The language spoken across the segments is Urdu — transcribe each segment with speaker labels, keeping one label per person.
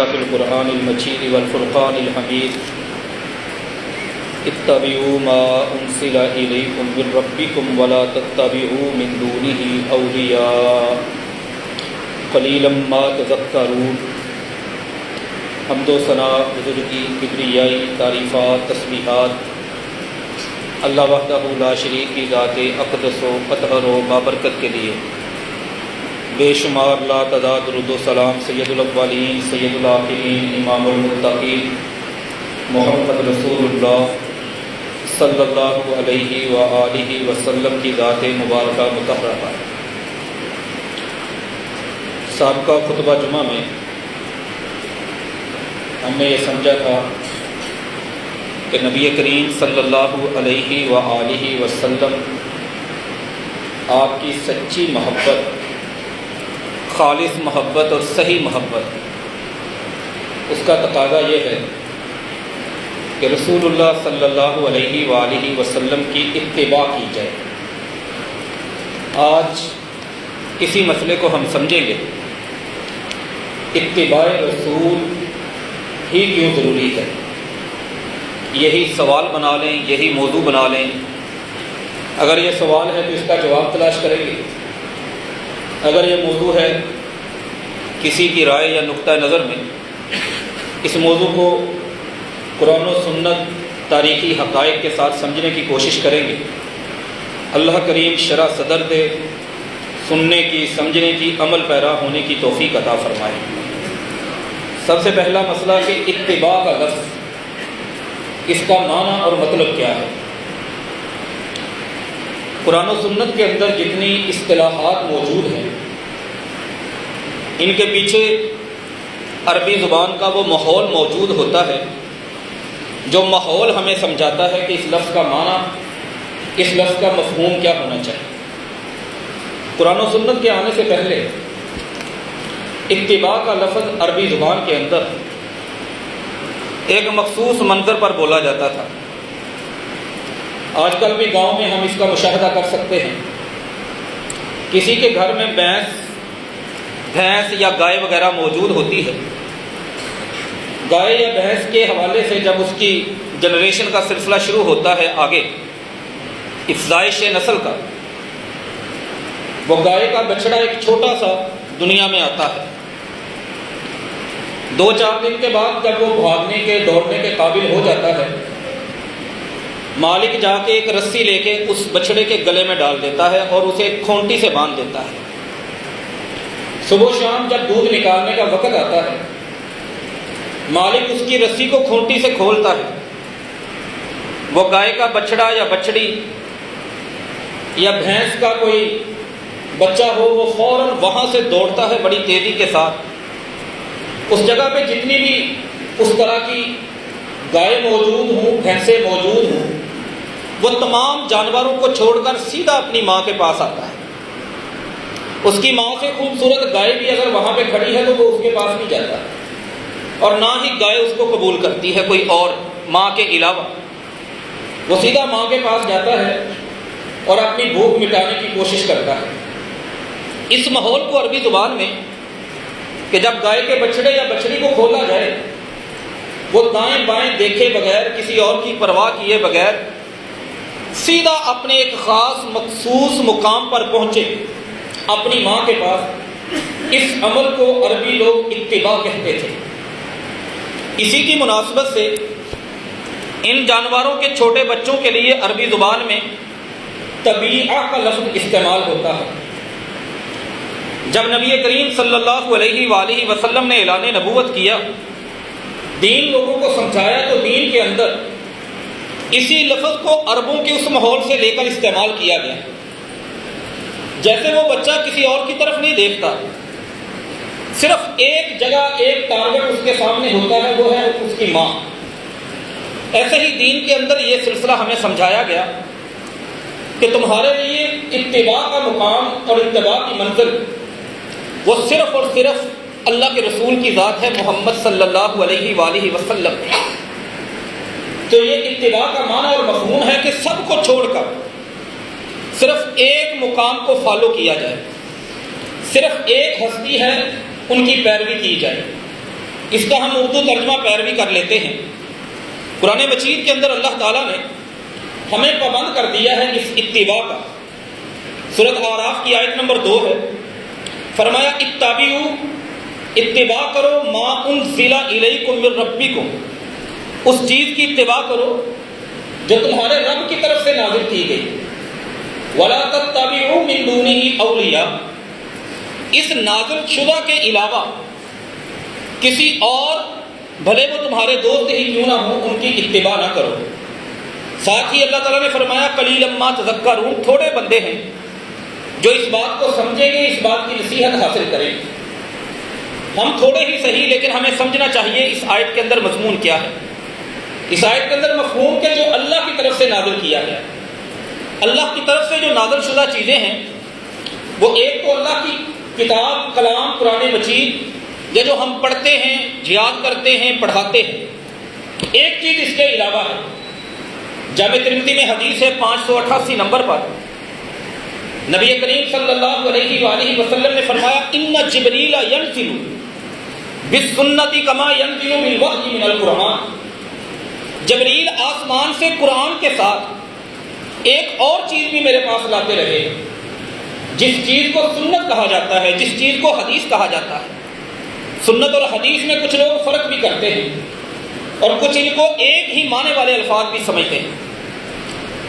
Speaker 1: تعالی فی القرآن المجید والفرقان الحمید اتبعوا ما انزل الیکم من ربکم ولا تتبعوا من دونه اولیاء قلیلا ما تذکرون۔ حمد و ثنا، بزرگی، کبریائی، تعریفات، تسبیحات اللہ وحدہ لا شریک کی ذات اقدس و اطہر و بابرکت کے لیے بے شمار لا تعداد درود و سلام سید الاولین سید الآخرین امام المتقین محمد رسول اللہ صلی اللہ علیہ وآلہ وسلم کی ذات مبارکہ مطہرہ۔ سابقہ خطبہ جمعہ میں ہم نے یہ سمجھا تھا کہ نبی کریم صلی اللہ علیہ وآلہ وسلم آپ کی سچی محبت، خالص محبت اور صحیح محبت، اس کا تقاضا یہ ہے کہ رسول اللہ صلی اللہ علیہ وآلہ وسلم کی اتباع کی جائے۔ آج اسی مسئلے کو ہم سمجھیں گے، اتباع رسول ہی کیوں ضروری ہے۔ یہی سوال بنا لیں، یہی موضوع بنا لیں۔ اگر یہ سوال ہے تو اس کا جواب تلاش کریں گے، اگر یہ موضوع ہے کسی کی رائے یا نقطہ نظر میں اس موضوع کو قرآن و سنت تاریخی حقائق کے ساتھ سمجھنے کی کوشش کریں گے۔ اللہ کریم شرح صدر دے، سننے کی، سمجھنے کی، عمل پیرا ہونے کی توفیق عطا فرمائے۔ سب سے پہلا مسئلہ کہ اتباع کا لفظ، اس کا معنی اور مطلب کیا ہے۔ قرآن و سنت کے اندر جتنی اصطلاحات موجود ہیں ان کے پیچھے عربی زبان کا وہ ماحول موجود ہوتا ہے جو ماحول ہمیں سمجھاتا ہے کہ اس لفظ کا معنی، اس لفظ کا مفہوم کیا ہونا چاہیے۔ قرآن و سنت کے آنے سے پہلے اتباع کا لفظ عربی زبان کے اندر ایک مخصوص منظر پر بولا جاتا تھا۔ آج کل بھی گاؤں میں ہم اس کا مشاہدہ کر سکتے ہیں۔ کسی کے گھر میں بھینس یا گائے وغیرہ موجود ہوتی ہے۔ گائے یا بھینس کے حوالے سے جب اس کی جنریشن کا سلسلہ شروع ہوتا ہے، آگے افزائش نسل کا، وہ گائے کا بچڑا ایک چھوٹا سا دنیا میں آتا ہے۔ 2-4 دن کے بعد جب وہ بھاگنے کے، دوڑنے کے قابل ہو جاتا ہے، مالک جا کے ایک رسی لے کے اس بچڑے کے گلے میں ڈال دیتا ہے اور اسے ایک کھونٹی سے باندھ دیتا ہے۔ صبح و شام جب دودھ نکالنے کا وقت آتا ہے، مالک اس کی رسی کو کھونٹی سے کھولتا ہے۔ وہ گائے کا بچڑا یا بچڑی یا بھینس کا کوئی بچہ ہو، وہ فوراً وہاں سے دوڑتا ہے بڑی تیزی کے ساتھ۔ اس جگہ پہ جتنی بھی اس طرح کی گائے موجود ہوں، بھینسیں موجود ہوں، وہ تمام جانوروں کو چھوڑ کر سیدھا اپنی ماں کے پاس آتا ہے۔ اس کی ماں سے خوبصورت گائے بھی اگر وہاں پہ کھڑی ہے تو وہ اس کے پاس نہیں جاتا، اور نہ ہی گائے اس کو قبول کرتی ہے کوئی اور ماں کے علاوہ۔ وہ سیدھا ماں کے پاس جاتا ہے اور اپنی بھوک مٹانے کی کوشش کرتا ہے۔ اس ماحول کو عربی زبان میں کہ جب گائے کے بچڑے یا بچڑی کو کھولا جائے، وہ دائیں بائیں دیکھے بغیر، کسی اور کی پرواہ کیے بغیر سیدھا اپنے ایک خاص مخصوص مقام پر پہنچے، اپنی ماں کے پاس۔ اس عمل کو عربی لوگ اتباع کہتے تھے۔ اسی کی مناسبت سے ان جانوروں کے چھوٹے بچوں کے لیے عربی زبان میں طبیعہ کا لفظ استعمال ہوتا ہے۔ جب نبی کریم صلی اللہ علیہ وآلہ وسلم نے اعلان نبوت کیا، دین لوگوں کو سمجھایا، تو دین کے اندر اسی لفظ کو عربوں کے اس ماحول سے لے کر استعمال کیا گیا۔ جیسے وہ بچہ کسی اور کی طرف نہیں دیکھتا، صرف ایک جگہ، ایک ٹارگٹ اس کے سامنے ہوتا ہے، وہ ہے اس کی ماں۔ ایسے ہی دین کے اندر یہ سلسلہ ہمیں سمجھایا گیا کہ تمہارے لیے اتباع کا مقام اور اتباع کی منزل وہ صرف اور صرف اللہ کے رسول کی ذات ہے، محمد صلی اللہ علیہ وآلہ وسلم۔ تو یہ اتباع کا معنی اور مفہوم ہے کہ سب کو چھوڑ کر صرف ایک مقام کو فالو کیا جائے، صرف ایک ہستی ہے ان کی پیروی کی جائے۔ اس کا ہم اردو ترجمہ پیروی کر لیتے ہیں۔ قرآن مجید کے اندر اللہ تعالیٰ نے ہمیں پابند کر دیا ہے اس اتباع کا۔ سورۃ اعراف کی آیت نمبر 2 ہے، فرمایا اتبعوا، اتباع کرو ما انزل الیکم من ربکم، اس چیز کی اتباع کرو جو تمہارے رب کی طرف سے نازل کی گئی۔ ولا تتبعوا من دونہ اولیاء، اس نازل شدہ کے علاوہ کسی اور بھلے وہ تمہارے دوست ہی کیوں نہ ہوں ان کی اتباع نہ کرو۔ ساتھ ہی اللہ تعالیٰ نے فرمایا قلیلا ما تذکرون، تھوڑے بندے ہیں جو اس بات کو سمجھیں گے، اس بات کی نصیحت حاصل کریں گے۔ ہم تھوڑے ہی صحیح، لیکن ہمیں سمجھنا چاہیے اس آیت کے اندر مضمون کیا ہے۔ اس آیت کے اندر مفہوم کہ جو اللہ کی طرف سے نازل کیا گیا، اللہ کی طرف سے جو نازل شدہ چیزیں ہیں، وہ ایک تو اللہ کی کتاب کلام قرآن مجید، یہ جو ہم پڑھتے ہیں، یاد کرتے ہیں، پڑھاتے ہیں۔ ایک چیز اس کے علاوہ ہے، جامع ترمذی میں حدیث ہے 588 نمبر پر، نبی کریم صلی اللہ علیہ وآلہ وسلم نے فرمایا ان جبریل ینزل بالسنت کما ینزل بالوحی من القرآن، جبریل آسمان سے قرآن کے ساتھ ایک اور چیز بھی میرے پاس لاتے رہے، جس چیز کو سنت کہا جاتا ہے، جس چیز کو حدیث کہا جاتا ہے۔ سنت اور حدیث میں کچھ لوگ فرق بھی کرتے ہیں اور کچھ ان کو ایک ہی معنی والے الفاظ بھی سمجھتے ہیں۔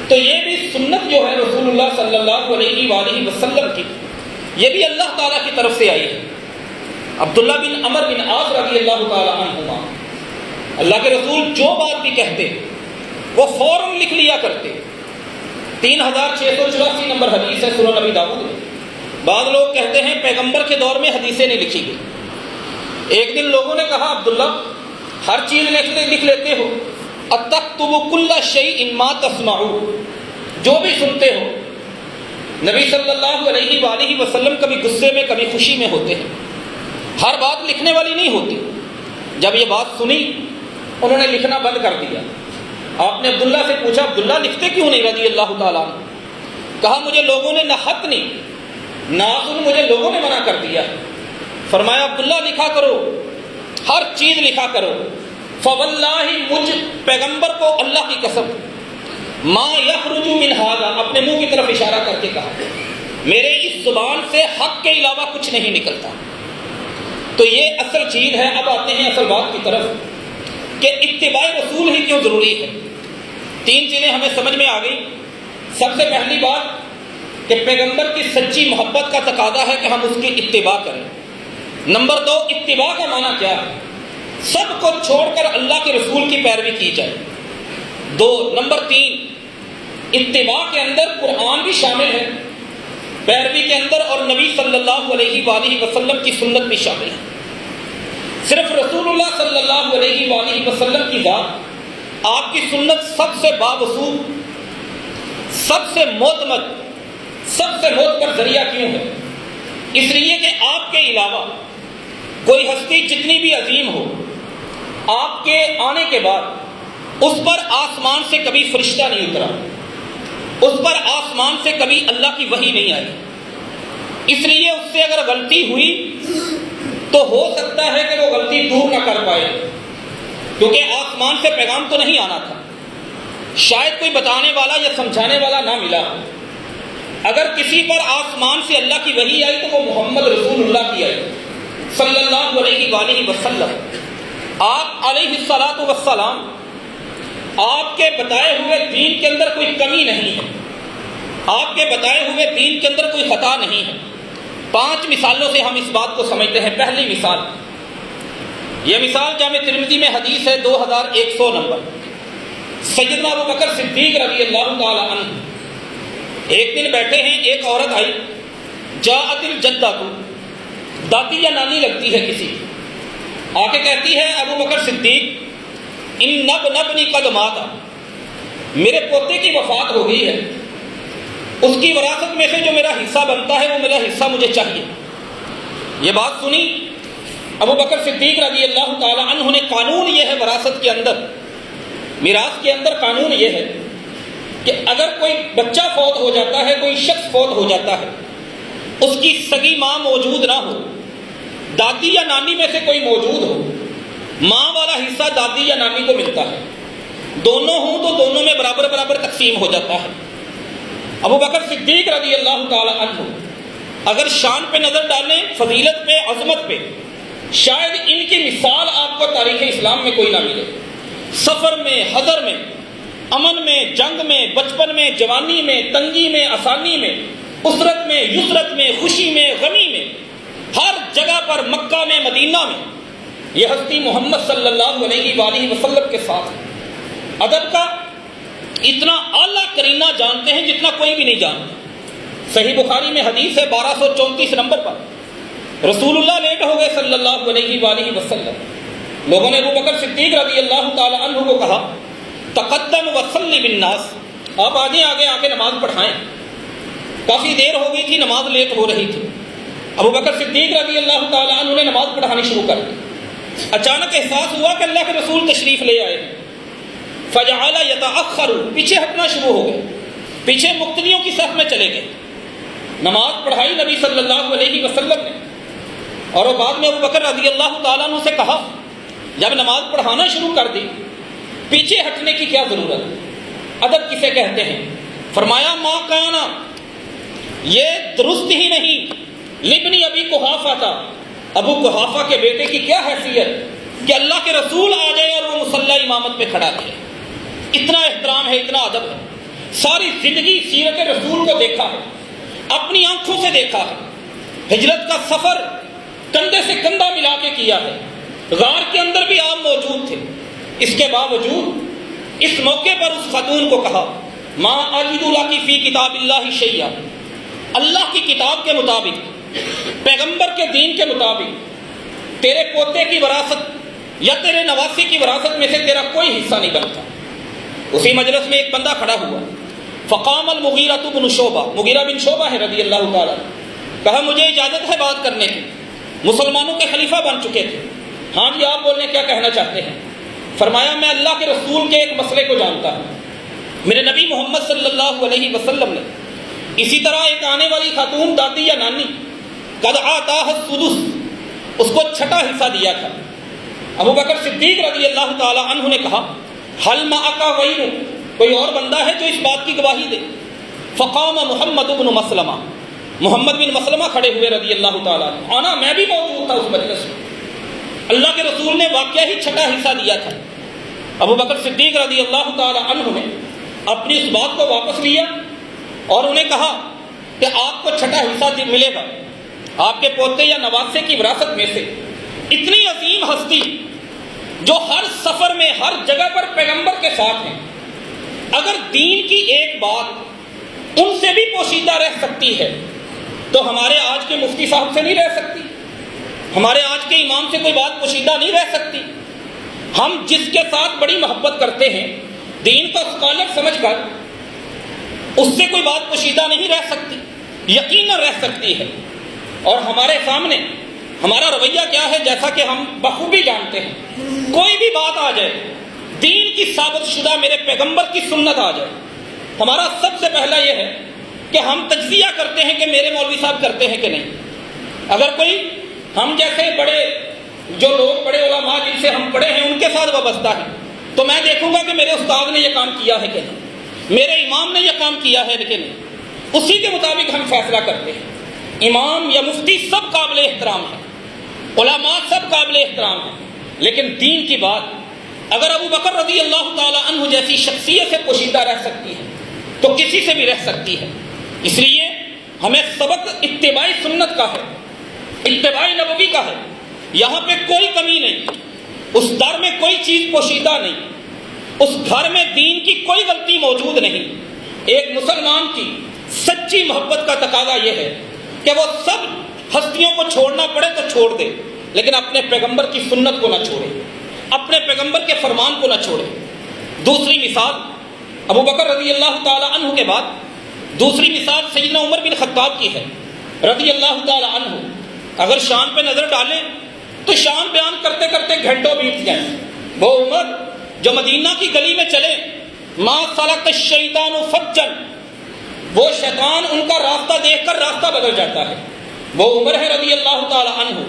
Speaker 1: تو یہ بھی سنت جو ہے رسول اللہ صلی اللہ علیہ وآلہ وسلم کی، یہ بھی اللہ تعالیٰ کی طرف سے آئی ہے۔ عبداللہ بن عمر بن عاص رضی اللہ تعالیٰ عنہما، اللہ کے رسول جو بات بھی کہتے وہ فوراً لکھ لیا کرتے۔ 3684 نمبر حدیث ہے سنن نبی داؤد میں۔ بعض لوگ کہتے ہیں پیغمبر کے دور میں حدیثیں نہیں لکھی گئی۔ ایک دن لوگوں نے کہا عبداللہ ہر چیز لکھ لیتے ہو، اتکتب کل شیء ما تسمعون، جو بھی سنتے ہو۔ نبی صلی اللہ علیہ وآلہ وسلم کبھی غصے میں کبھی خوشی میں ہوتے ہیں، ہر بات لکھنے والی نہیں ہوتی۔ جب یہ بات سنی انہوں نے لکھنا بند کر دیا۔ آپ نے عبداللہ سے پوچھا عبداللہ لکھتے کیوں نہیں رضی اللہ تعالیٰ عنہ؟ کہا مجھے لوگوں نے نہ حق نہیں نہ سن، مجھے لوگوں نے منع کر دیا۔ فرمایا عبداللہ لکھا کرو، ہر چیز لکھا کرو۔ فواللہ، مجھ پیغمبر کو اللہ کی قسم، ما یخرج من ھذا، اپنے منہ کی طرف اشارہ کر کے کہا میرے اس زبان سے حق کے علاوہ کچھ نہیں نکلتا۔ تو یہ اصل چیز ہے۔ اب آتے ہیں اصل بات کی طرف کہ اتباع رسول ہی کیوں ضروری ہے۔ 3 چیزیں ہمیں سمجھ میں آ گئی۔ سب سے پہلی بات کہ پیغمبر کی سچی محبت کا تقاضا ہے کہ ہم اس کی اتباع کریں۔ نمبر 2، اتباع کا معنی کیا ہے؟ سب کو چھوڑ کر اللہ کے رسول کی پیروی کی جائے۔ 2، نمبر 3، اتباع کے اندر قرآن بھی شامل ہے، پیروی کے اندر اور نبی صلی اللہ علیہ وآلہ وسلم کی سنت بھی شامل ہے۔ صرف رسول اللہ صلی اللہ علیہ وآلہ وسلم کی ذات، آپ کی سنت سب سے باوصول، سب سے معتمد، سب سے معتبر ذریعہ کیوں ہے؟ اس لیے کہ آپ کے علاوہ کوئی ہستی جتنی بھی عظیم ہو، آپ کے آنے کے بعد اس پر آسمان سے کبھی فرشتہ نہیں اترا، اس پر آسمان سے کبھی اللہ کی وحی نہیں آئی۔ اس لیے اس سے اگر غلطی ہوئی تو ہو سکتا ہے کہ وہ غلطی دور نہ کر پائے، کیونکہ آسمان سے پیغام تو نہیں آنا تھا، شاید کوئی بتانے والا یا سمجھانے والا نہ ملا۔ اگر کسی پر آسمان سے اللہ کی وحی آئی تو وہ محمد رسول اللہ کی آئی صلی اللہ علیہ وآلہ وسلم۔ آپ علیہ الصلاۃ والسلام، آپ کے بتائے ہوئے دین کے اندر کوئی کمی نہیں ہے، آپ کے بتائے ہوئے دین کے اندر کوئی خطا نہیں ہے۔ 5 مثالوں سے ہم اس بات کو سمجھتے ہیں۔ پہلی مثال، یہ مثال جامع ترمذی میں حدیث ہے 2100 نمبر۔ سیدنا ابوبکر صدیق رضی اللہ تعالی عنہ ایک دن بیٹھے ہیں، ایک عورت آئی، جاءت الجدہ، دادی یا نانی لگتی ہے کسی، آ کے کہتی ہے ابوبکر صدیق ان ابنی قد مات، میرے پوتے کی وفات ہو گئی ہے، اس کی وراثت میں سے جو میرا حصہ بنتا ہے وہ میرا حصہ مجھے چاہیے۔ یہ بات سنی ابوبکر صدیق رضی اللہ تعالی عنہ نے، قانون یہ ہے وراثت کے اندر، میراث کے اندر قانون یہ ہے کہ اگر کوئی بچہ فوت ہو جاتا ہے، کوئی شخص فوت ہو جاتا ہے، اس کی سگی ماں موجود نہ ہو، دادی یا نانی میں سے کوئی موجود ہو، ماں والا حصہ دادی یا نانی کو ملتا ہے، دونوں ہوں تو دونوں میں برابر برابر تقسیم ہو جاتا ہے۔ ابو بکر صدیق رضی اللہ تعالی عنہ اگر شان پہ نظر ڈالیں، فضیلت پہ، عظمت پہ، شاید ان کی مثال آپ کو تاریخ اسلام میں کوئی نہ ملے۔ سفر میں، حضر میں، امن میں، جنگ میں، بچپن میں، جوانی میں، تنگی میں، آسانی میں، اسرت میں، یسرت میں، خوشی میں، غمی میں، ہر جگہ پر، مکہ میں، مدینہ میں، یہ ہستی محمد صلی اللہ علیہ وآلہ وسلم کے ساتھ ہے۔ ادب کا اتنا اعلیٰ کرینہ جانتے ہیں جتنا کوئی بھی نہیں جانتا۔ صحیح بخاری میں حدیث ہے 1234 نمبر پر، رسول اللہ لیٹ ہو گئے صلی اللہ علیہ وآلہ وسلم۔ لوگوں نے ابو بکر صدیق رضی اللہ تعالی عنہ کو کہا تقدم وصلی بالناس، آپ آگے آ کے نماز پڑھائیں۔ کافی دیر ہو گئی تھی، نماز لیٹ ہو رہی تھی۔ ابو بکر صدیق رضی اللہ تعالی عنہ نے نماز پڑھانی شروع کر دی۔ اچانک احساس ہوا کہ اللہ کے رسول تشریف لے آئے ہیں، فجعل یتأخر، پیچھے ہٹنا شروع ہو گئے، پیچھے مقتدیوں کی صف میں چلے گئے۔ نماز پڑھائی نبی صلی اللہ علیہ وسلم نے، اور وہ بعد میں ابو بکر رضی اللہ تعالیٰ عنہ سے کہا جب نماز پڑھانا شروع کر دی پیچھے ہٹنے کی کیا ضرورت؟ ادب کسے کہتے ہیں؟ فرمایا ما کانا، یہ درست ہی نہیں، لابن ابی قحافہ تھا، ابو قحافہ کے بیٹے کی کیا حیثیت کہ اللہ کے رسول آ جائے اور وہ مصلی امامت پہ کھڑا رہے۔ اتنا احترام ہے، اتنا ادب ہے۔ ساری زندگی سیرت رسول کو دیکھا ہے، اپنی آنکھوں سے دیکھا ہے، ہجرت کا سفر کندھے سے کندھا ملا کے کیا ہے، غار کے اندر بھی آپ موجود تھے۔ اس کے باوجود اس موقع پر اس خاتون کو کہا ما اجد لکی فی کتاب اللہ شیئا، اللہ کی کتاب کے مطابق، پیغمبر کے دین کے مطابق تیرے پوتے کی وراثت یا تیرے نواسی کی وراثت میں سے تیرا کوئی حصہ نہیں بنتا۔ اسی مجلس میں ایک بندہ کھڑا ہوا، فقام المغیرہ بن شعبہ، مغیرہ بن شعبہ ہے رضی اللہ تعالیٰ، کہا مجھے اجازت ہے بات کرنے کی، مسلمانوں کے خلیفہ بن چکے تھے۔ ہاں جی آپ بولنے کیا کہنا چاہتے ہیں؟ فرمایا میں اللہ کے رسول کے ایک مسئلے کو جانتا ہوں، میرے نبی محمد صلی اللہ علیہ وسلم نے اسی طرح ایک آنے والی خاتون دادی یا نانی قد آتاہ السدس، اس کو چھٹا حصہ دیا تھا۔ ابو بکر صدیق رضی اللہ تعالی عنہ نے کہا حل معک غیر، کوئی اور بندہ ہے جو اس بات کی گواہی دے؟ فقام محمد بن مسلمہ، محمد بن مسلمہ کھڑے ہوئے رضی اللہ تعالیٰ عنہ، آنا میں بھی موجود تھا اس مجلس میں، اللہ کے رسول نے واقعہ ہی چھٹا حصہ دیا تھا۔ ابو بکر صدیق رضی اللہ تعالیٰ عنہ نے اپنی اس بات کو واپس لیا اور انہیں کہا کہ آپ کو چھٹا حصہ ملے گا آپ کے پوتے یا نواسے کی وراثت میں سے۔ اتنی عظیم ہستی جو ہر سفر میں ہر جگہ پر پیغمبر کے ساتھ ہیں، اگر دین کی ایک بات ان سے بھی پوشیدہ رہ سکتی ہے تو ہمارے آج کے مفتی صاحب سے نہیں رہ سکتی، ہمارے آج کے امام سے کوئی بات پوشیدہ نہیں رہ سکتی۔ ہم جس کے ساتھ بڑی محبت کرتے ہیں، دین کو اسکالر سمجھ کر، اس سے کوئی بات پوشیدہ نہیں رہ سکتی، یقیناً رہ سکتی ہے۔ اور ہمارے سامنے ہمارا رویہ کیا ہے، جیسا کہ ہم بخوبی جانتے ہیں، کوئی بھی بات آ جائے، دین کی ثابت شدہ میرے پیغمبر کی سنت آ جائے، ہمارا سب سے پہلا یہ ہے کہ ہم تجزیہ کرتے ہیں کہ میرے مولوی صاحب کرتے ہیں کہ نہیں۔ اگر کوئی ہم جیسے بڑے جو لوگ بڑے علماء جن سے ہم پڑھے ہیں ان کے ساتھ وابستہ ہے تو میں دیکھوں گا کہ میرے استاد نے یہ کام کیا ہے کہ نہیں، میرے امام نے یہ کام کیا ہے کہ نہیں، اسی کے مطابق ہم فیصلہ کرتے ہیں۔ امام یا مفتی سب قابل احترام ہیں، علماء سب قابل احترام ہیں، لیکن دین کی بات اگر ابو بکر رضی اللہ تعالی عنہ جیسی شخصیت سے پوشیدہ رہ سکتی ہے تو کسی سے بھی رہ سکتی ہے۔ اس لیے ہمیں سبق اتباع سنت کا ہے، اتباع نبوی کا ہے، یہاں پہ کوئی کمی نہیں، اس در میں کوئی چیز پوشیدہ نہیں، اس گھر میں دین کی کوئی غلطی موجود نہیں۔ ایک مسلمان کی سچی محبت کا تقاضا یہ ہے کہ وہ سب ہستیوں کو چھوڑنا پڑے تو چھوڑ دے، لیکن اپنے پیغمبر کی سنت کو نہ چھوڑے، اپنے پیغمبر کے فرمان کو نہ چھوڑے۔ دوسری مثال ابو بکر رضی اللہ تعالی عنہ کے بعد دوسری مثال سیدنا عمر بن خطاب کی ہے رضی اللہ تعالی عنہ۔ اگر شان پہ نظر ڈالیں تو شان بیان کرتے کرتے گھنٹوں بیت جائیں۔ وہ عمر جو مدینہ کی گلی میں چلے، ما سلک الشیطان فجا، وہ شیطان ان کا راستہ دیکھ کر راستہ بدل جاتا ہے۔ وہ عمر ہے رضی اللہ تعالی عنہ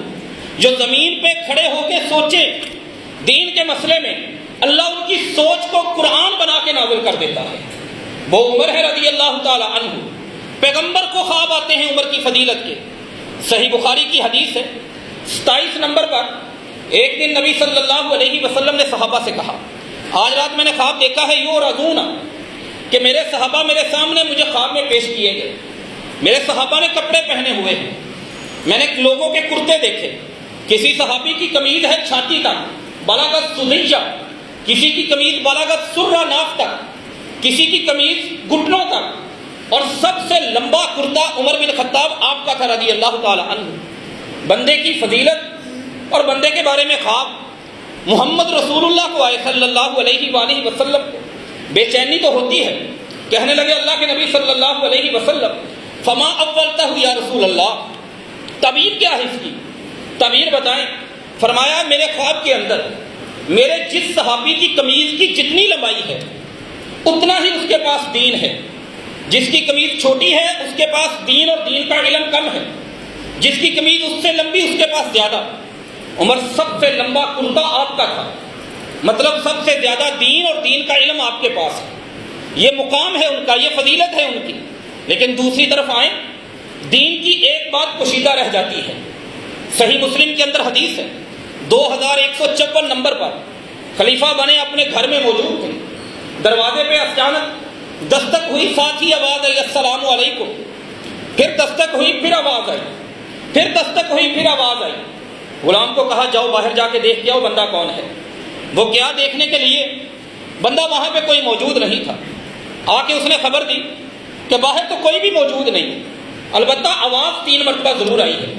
Speaker 1: جو زمین پہ کھڑے ہو کے سوچے دین کے مسئلے میں اللہ ان کی سوچ کو قرآن بنا کے نازل کر دیتا ہے۔ وہ عمر ہے رضی اللہ تعالی عنہ، پیغمبر کو خواب آتے ہیں عمر کی فضیلت کے۔ صحیح بخاری کی حدیث ہے 27 نمبر پر، ایک دن نبی صلی اللہ علیہ وسلم نے صحابہ سے کہا، آج رات میں نے خواب دیکھا ہے یعرضون، کہ میرے صحابہ میرے سامنے مجھے خواب میں پیش کیے گئے۔ میرے صحابہ نے کپڑے پہنے ہوئے ہیں، میں نے لوگوں کے کرتے دیکھے، کسی صحابی کی قمیض ہے چھاتی تک بلغت سدیہ، کسی کی قمیض بلغت سرہ ناف تک، کسی کی قمیض گھٹنوں تک، اور سب سے لمبا کرتا عمر بن خطاب آپ کا تھا رضی اللہ تعالی عنہ۔ بندے کی فضیلت اور بندے کے بارے میں خواب محمد رسول اللہ کو آئے صلی اللہ علیہ وآلہ وسلم کو بے چینی تو ہوتی ہے۔ کہنے لگے اللہ کے نبی صلی اللہ علیہ وسلم فما اولتہ یا رسول اللہ، تعبیر کیا ہے اس کی، تعبیر بتائیں۔ فرمایا میرے خواب کے اندر میرے جس صحابی کی قمیض کی جتنی لمبائی ہے اتنا ہی اس کے پاس دین ہے، جس کی قمیض چھوٹی ہے اس کے پاس دین اور دین کا علم کم ہے، جس کی قمیض اس سے لمبی اس کے پاس زیادہ۔ عمر سب سے لمبا کرتا آپ کا تھا، مطلب سب سے زیادہ دین اور دین کا علم آپ کے پاس ہے، یہ مقام ہے ان کا، یہ فضیلت ہے ان کی۔ لیکن دوسری طرف آئیں، دین کی ایک بات پوشیدہ رہ جاتی ہے۔ صحیح مسلم کے اندر حدیث ہے 2154 نمبر پر، خلیفہ بنے اپنے گھر میں موجود تھے، دروازے پہ اچانک دستک ہوئی، ساتھ ہی آواز آئی السلام علیکم، پھر دستک ہوئی، پھر آواز آئی، پھر دستک ہوئی، پھر آواز آئی۔ غلام کو کہا جاؤ باہر جا کے دیکھ کے آؤ بندہ کون ہے۔ وہ گیا دیکھنے کے لیے، بندہ وہاں پہ کوئی موجود نہیں تھا۔ آ کے اس نے خبر دی کہ باہر تو کوئی بھی موجود نہیں، البتہ آواز 3 مرتبہ ضرور آئی ہے۔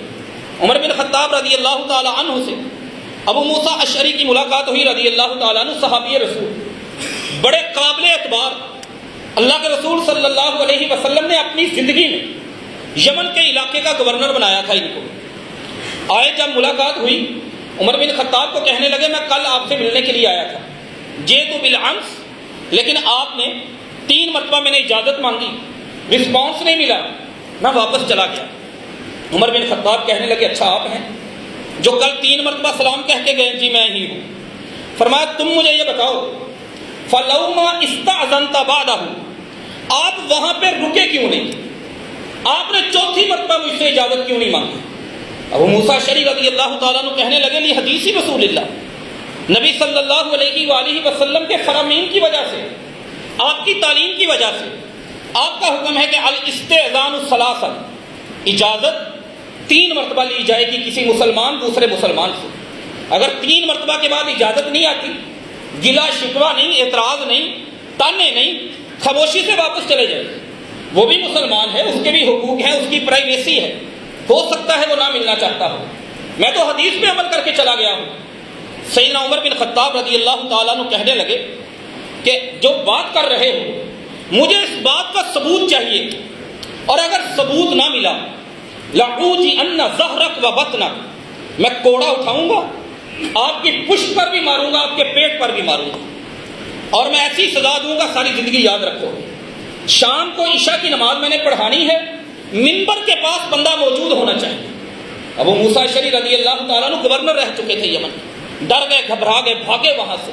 Speaker 1: عمر بن خطاب رضی اللہ تعالی عنہ سے ابو موسیٰ اشعری کی ملاقات ہوئی رضی اللہ تعالیٰ عنہ، صحابی رسول، بڑے قابل اعتبار۔ اللہ کے رسول صلی اللہ علیہ وسلم نے اپنی زندگی میں یمن کے علاقے کا گورنر بنایا تھا ان کو۔ آئے جب ملاقات ہوئی، عمر بن خطاب کو کہنے لگے میں کل آپ سے ملنے کے لیے آیا تھا، جئت بالامس، لیکن آپ نے 3 مرتبہ میں نے اجازت مانگی، رسپانس نہیں ملا، میں واپس چلا گیا۔ عمر بن خطاب کہنے لگے اچھا آپ ہیں جو کل 3 مرتبہ سلام کہہ کے گئے؟ جی میں ہی ہوں۔ فرمایا تم مجھے یہ بتاؤ فلوما استأذنت بعدہ، آپ وہاں پہ رکے کیوں نہیں؟ آپ نے 4تھی مرتبہ مجھ سے اجازت کیوں نہیں مانگی؟ ابو موسیٰ اشعری رضی اللہ تعالیٰ عنہ کہنے لگے لی حدیث رسول اللہ، نبی صلی اللہ علیہ وآلہ وسلم کے فرامین کی وجہ سے، آپ کی تعلیم کی وجہ سے آپ کا حکم ہے کہ الاستئذان الثلاث، اجازت 3 مرتبہ لی جائے گی کسی مسلمان دوسرے مسلمان سے۔ اگر 3 مرتبہ کے بعد اجازت نہیں آتی، گلا شکوہ نہیں، اعتراض نہیں، تانے نہیں، خاموشی سے واپس چلے جائے۔ وہ بھی مسلمان ہے، اس کے بھی حقوق ہیں، اس کی پرائیویسی ہے، ہو سکتا ہے وہ نہ ملنا چاہتا ہو، میں تو حدیث پہ عمل کر کے چلا گیا ہوں۔ سیدنا عمر بن خطاب رضی اللہ تعالیٰ عنہ کہنے لگے کہ جو بات کر رہے ہو مجھے اس بات کا ثبوت چاہیے، اور اگر ثبوت نہ ملا لَأُوجِئَنَّ ظَهْرَكَ وَبَطْنَكَ، میں کوڑا اٹھاؤں گا، آپ کی پشت پر بھی ماروں گا، آپ کے پیٹ پر بھی ماروں گا، اور میں ایسی سزا دوں گا ساری زندگی یاد رکھو۔ شام کو عشاء کی نماز میں نے پڑھانی ہے، منبر کے پاس بندہ موجود ہونا چاہیے۔ ابو موسیٰ اشعری رضی اللہ تعالیٰ عنہ گورنر رہ چکے تھے یمن، ڈر گئے، گھبرا گئے، بھاگے وہاں سے۔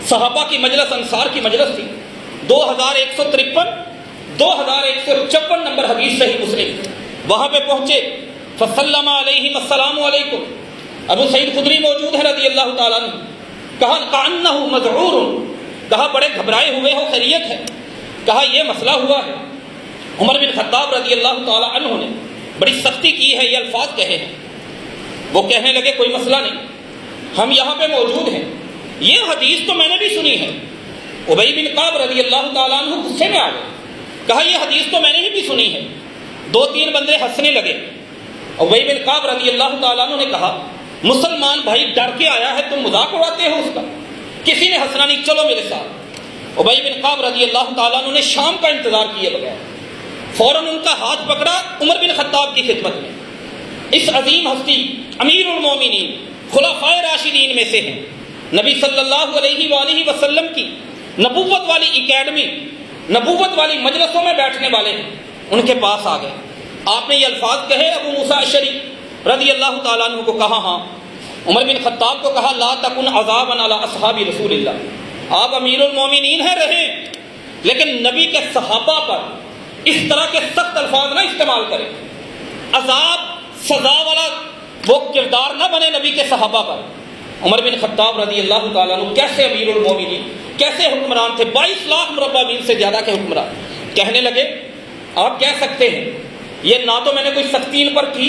Speaker 1: صحابہ کی مجلس، انصار کی مجلس تھی، 2153 2154 نمبر حدیث صحیح مسلم، وہاں پہ پہنچے، فسلم علیہم السلام علیکم، ابو سعید خدری موجود ہے رضی اللہ تعالیٰ عنہ، کہا کأنہ مذعور، کہا بڑے گھبرائے ہوئے ہو، خیریت ہے؟ کہا یہ مسئلہ ہوا ہے۔ عمر بن خطاب رضی اللہ تعالیٰ عنہ نے بڑی سختی کی ہے، یہ الفاظ کہے ہیں۔ وہ کہنے لگے کوئی مسئلہ نہیں، ہم یہاں پہ موجود ہیں، یہ حدیث تو میں نے بھی سنی ہے۔ ابی بن کعب رضی اللہ تعالیٰ عنہ غصے میں آ گئے، کہا یہ حدیث تو میں نے بھی سنی ہے۔ 2-3 بندے ہنسنے لگے۔ ابی بن کعب رضی اللہ تعالیٰ عنہ نے کہا مسلمان بھائی ڈر کے آیا ہے، تم مذاق اڑاتے ہو اس کا؟ کسی نے ہنسنا نہیں، چلو میرے ساتھ۔ ابی بن کعب رضی اللہ تعالیٰ عنہ نے شام کا انتظار کیے بغیر فوراً ان کا ہاتھ پکڑا عمر بن خطاب کی خدمت میں۔ اس عظیم ہستی امیر المومنین خلفائے راشدین میں سے ہیں، نبی صلی اللہ علیہ وآلہ وسلم کی نبوت والی اکیڈمی، نبوت والی مجلسوں میں بیٹھنے والے ہیں، ان کے پاس آ گئے۔ آپ نے یہ الفاظ کہے، ابو موسیٰ اشعری رضی اللہ تعالیٰ عنہ کو کہا ہاں عمر بن خطاب کو کہا لا تکن عذابا علی اصحاب رسول اللہ، آپ امیر المومنین ہیں رہیں، لیکن نبی کے صحابہ پر اس طرح کے سخت الفاظ نہ استعمال کریں، عذاب سزا والا وہ کردار نہ بنے نبی کے صحابہ پر۔ عمر بن خطاب رضی اللہ تعالیٰ عنہ کیسے امیر المومنین، کیسے حکمران تھے، 22 لاکھ مربع میل سے زیادہ کے حکمران، کہنے لگے آپ کہہ سکتے ہیں یہ نہ تو میں نے کوئی سختی ان پر کی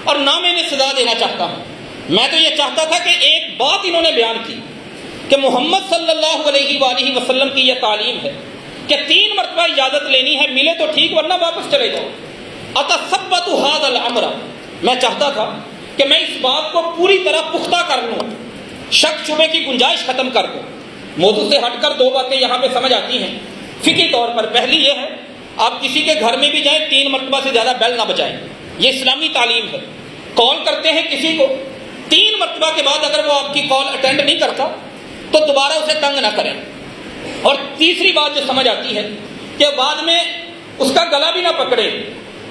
Speaker 1: اور نہ میں انہیں سزا دینا چاہتا ہوں، میں تو یہ چاہتا تھا کہ ایک بات انہوں نے بیان کی کہ محمد صلی اللہ علیہ وآلہ وسلم کی یہ تعلیم ہے کہ 3 مرتبہ اجازت لینی ہے، ملے تو ٹھیک ورنہ واپس چلے جاؤ۔ اتثبت ھذا الامر، میں چاہتا تھا کہ میں اس بات کو پوری طرح پختہ کر لوں، شک شبے کی گنجائش ختم کر دوں۔ موضوع سے ہٹ کر 2 باتیں یہاں پہ سمجھ آتی ہیں فقہی طور پر۔ پہلی یہ ہے آپ کسی کے گھر میں بھی جائیں 3 مرتبہ سے زیادہ بیل نہ بجائیں، یہ اسلامی تعلیم ہے۔ کال کرتے ہیں کسی کو 3 مرتبہ کے بعد اگر وہ آپ کی کال اٹینڈ نہیں کرتا تو دوبارہ اسے تنگ نہ کریں۔ اور تیسری بات جو سمجھ آتی ہے کہ بعد میں اس کا گلا بھی نہ پکڑیں،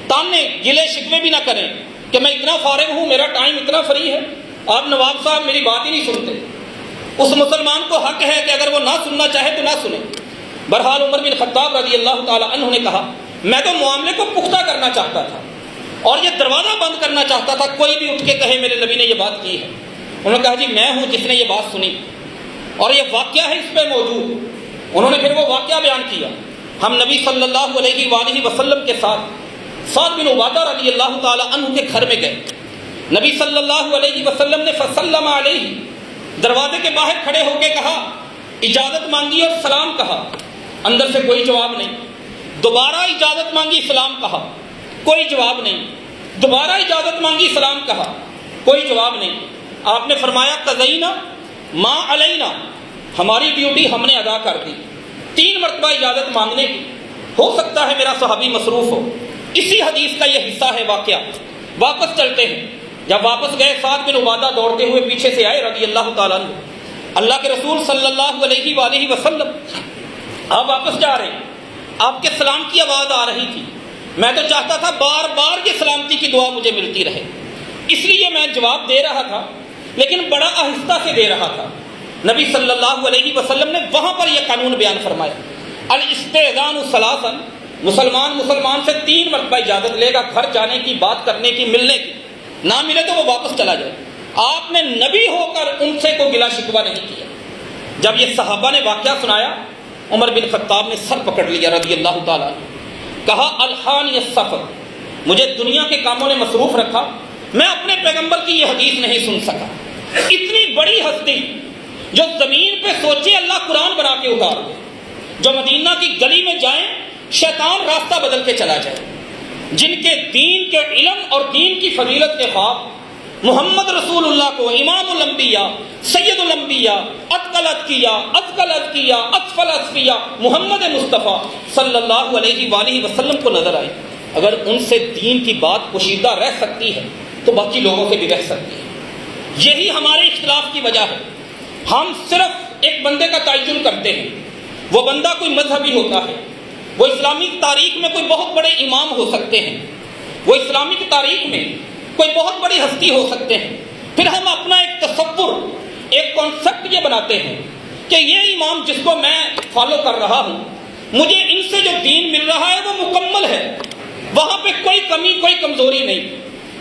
Speaker 1: تانے گلے شکوے بھی نہ کریں کہ میں اتنا فارغ ہوں، میرا ٹائم اتنا فری ہے، آپ نواب صاحب میری بات ہی نہیں سنتے۔ اس مسلمان کو حق ہے کہ اگر وہ نہ سننا چاہے تو نہ سنے۔ بہرحال عمر بن خطاب رضی اللہ تعالی عنہ نے کہا میں تو معاملے کو پختہ کرنا چاہتا تھا اور یہ دروازہ بند کرنا چاہتا تھا، کوئی بھی اٹھ کے کہے میرے نبی نے یہ بات کی ہے۔ انہوں نے کہا جی میں ہوں جس نے یہ بات سنی اور یہ واقعہ ہے اس پہ موجود۔ انہوں نے پھر وہ واقعہ بیان کیا۔ ہم نبی صلی اللہ علیہ وآلہ وسلم کے ساتھ سعد بن عبادہ رضی اللہ تعالی عنہ کے گھر میں گئے۔ نبی صلی اللہ علیہ وسلم نے فسلم علیہ، دروازے کے باہر کھڑے ہو کے کہا، اجازت مانگی اور سلام کہا، اندر سے کوئی جواب نہیں۔ دوبارہ اجازت مانگی، سلام کہا، کوئی جواب نہیں۔ دوبارہ اجازت مانگی، سلام کہا، کوئی جواب نہیں۔ آپ نے فرمایا قضینا ما علینا، ہماری ڈیوٹی ہم نے ادا کر دی۔ 3 مرتبہ اجازت مانگنے کی، ہو سکتا ہے میرا صحابی مصروف ہو۔ اسی حدیث کا یہ حصہ ہے واقعہ۔ واپس چلتے ہیں۔ جب واپس گئے سعد بن عبادہ دوڑتے ہوئے پیچھے سے آئے رضی اللہ تعالیٰ عنہ۔ اللہ کے رسول صلی اللہ علیہ وآلہ وسلم آپ واپس جا رہے ہیں، آپ کے سلام کی آواز آ رہی تھی۔ میں تو چاہتا تھا بار بار یہ سلامتی کی دعا مجھے ملتی رہے، اس لیے میں جواب دے رہا تھا لیکن بڑا آہستہ سے دے رہا تھا۔ نبی صلی اللہ علیہ وسلم نے وہاں پر یہ قانون بیان فرمایا، الاستئذان ثلاثا، مسلمان سے 3 مرتبہ اجازت لے گا گھر جانے کی، بات کرنے کی، ملنے کی، نہ ملے تو وہ واپس چلا جائے۔ آپ نے نبی ہو کر ان سے کوئی گلا شکوہ نہیں کیا۔ جب یہ صحابہ نے واقعہ سنایا، عمر بن خطاب نے سر پکڑ لیا رضی اللہ تعالیٰ عنہ، کہا الحانی السفر، مجھے دنیا کے کاموں نے مصروف رکھا، میں اپنے پیغمبر کی یہ حدیث نہیں سن سکا۔ اتنی بڑی ہستی جو زمین پہ سوچے اللہ قرآن بنا کے اتار دے، جو مدینہ کی گلی میں جائیں شیطان راستہ بدل کے چلا جائے، جن کے دین کے علم اور دین کی فضیلت کے خواب محمد رسول اللہ کو امام الانبیاء، سید الانبیاء، اتقل اتقیاء، اتقل اتقیاء، اطفل اصفیاء محمد مصطفیٰ صلی اللہ علیہ وآلہ وسلم کو نظر آئے، اگر ان سے دین کی بات پوشیدہ رہ سکتی ہے تو باقی لوگوں سے بھی رہ سکتی ہے۔ یہی ہمارے اختلاف کی وجہ ہے۔ ہم صرف ایک بندے کا تعین کرتے ہیں، وہ بندہ کوئی مذہبی ہوتا ہے، وہ اسلامی تاریخ میں کوئی بہت بڑے امام ہو سکتے ہیں، وہ اسلامی تاریخ میں کوئی بہت بڑی ہستی ہو سکتے ہیں، پھر ہم اپنا ایک تصور، ایک کانسیپٹ یہ بناتے ہیں کہ یہ امام جس کو میں فالو کر رہا ہوں، مجھے ان سے جو دین مل رہا ہے وہ مکمل ہے، وہاں پہ کوئی کمی کوئی کمزوری نہیں۔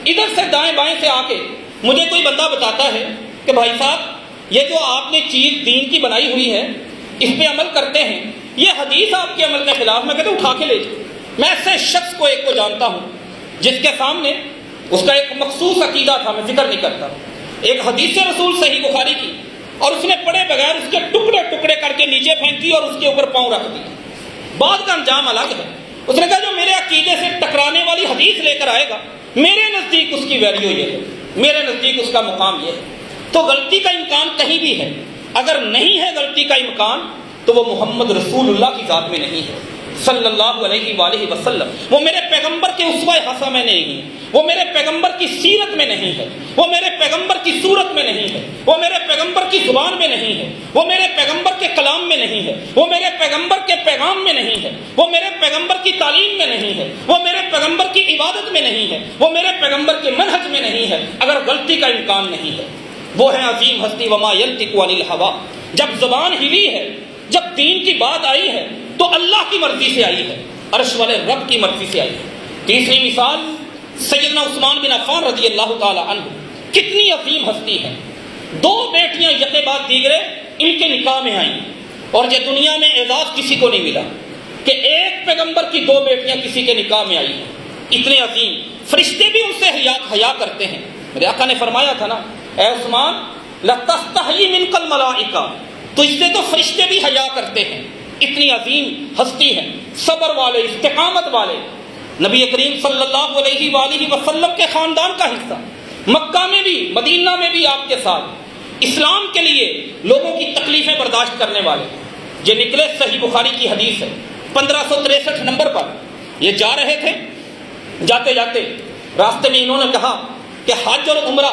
Speaker 1: ادھر سے دائیں بائیں سے آ کے مجھے کوئی بندہ بتاتا ہے کہ بھائی صاحب یہ جو آپ نے چیز دین کی بنائی ہوئی ہے اس پہ عمل کرتے ہیں، یہ حدیث آپ کے عمل کے خلاف، میں کہتا ہوں اٹھا کے لے جاؤ۔ میں ایسے شخص کو ایک کو جانتا ہوں جس کے سامنے اس کا ایک مخصوص عقیدہ تھا، میں ذکر نہیں کرتا، ایک حدیث رسول صحیح بخاری کی، اور اس نے پڑھے بغیر اس کے ٹکڑے ٹکڑے کر کے نیچے پھینک دی اور اس کے اوپر پاؤں رکھ دی۔ بات کا انجام الگ ہے۔ اس نے کہا جو میرے عقیدے سے ٹکرانے والی حدیث لے کر آئے گا، میرے نزدیک اس کی ویلیو یہ ہے، میرے نزدیک اس کا مقام یہ ہے۔ تو غلطی کا امکان کہیں بھی ہے، اگر نہیں ہے غلطی کا امکان تو وہ محمد رسول اللہ کی ذات میں نہیں ہے صلی اللہ علیہ وآلہ وسلم۔ وہ میرے پیغمبر کے اسوہ حسنہ میں نہیں ہے، وہ میرے پیغمبر کی سیرت میں نہیں ہے، وہ میرے پیغمبر کی صورت میں نہیں ہے، وہ میرے پیغمبر کی زبان میں نہیں ہے، وہ میرے پیغمبر کے کلام میں نہیں ہے، وہ میرے پیغمبر کے پیغام میں نہیں ہے، وہ میرے پیغمبر کی تعلیم میں نہیں ہے، وہ میرے پیغمبر کی عبادت میں نہیں ہے، وہ میرے پیغمبر کے منہج میں نہیں ہے، اگر غلطی کا امکان نہیں ہے۔ وہ ہے عظیم ہستی وما ینطق عن الہوی. جب زبان ہلی ہے، جب دین کی بات آئی ہے تو اللہ کی مرضی سے آئی ہے، عرش والے رب کی مرضی سے آئی ہے. تیسری مثال سیدنا عثمان بن عفان رضی اللہ تعالی عنہ. کتنی عظیم ہستی ہے. 2 بیٹیاں یکے بعد دیگرے ان کے نکاح میں آئیں، اور یہ دنیا میں اعزاز کسی کو نہیں ملا کہ ایک پیغمبر کی 2 بیٹیاں کسی کے نکاح میں آئی ہیں. اتنے عظیم. فرشتے بھی ان سے حیا کرتے ہیں. میرے آقا نے فرمایا تھا نا، اے عثمان لتستحی منک الملائکہ، تو اس سے تو فرشتے بھی حیا کرتے ہیں. اتنی عظیم ہستی ہے، صبر والے، استقامت والے. نبی کریم صلی اللہ علیہ وآلہ وسلم کے خاندان کا حصہ، مکہ میں بھی مدینہ میں بھی آپ کے ساتھ اسلام کے لیے لوگوں کی تکلیفیں برداشت کرنے والے. یہ نکلے صحیح بخاری کی حدیث ہے 1563 نمبر پر. یہ جا رہے تھے، جاتے جاتے راستے میں انہوں نے کہا کہ حج اور عمرہ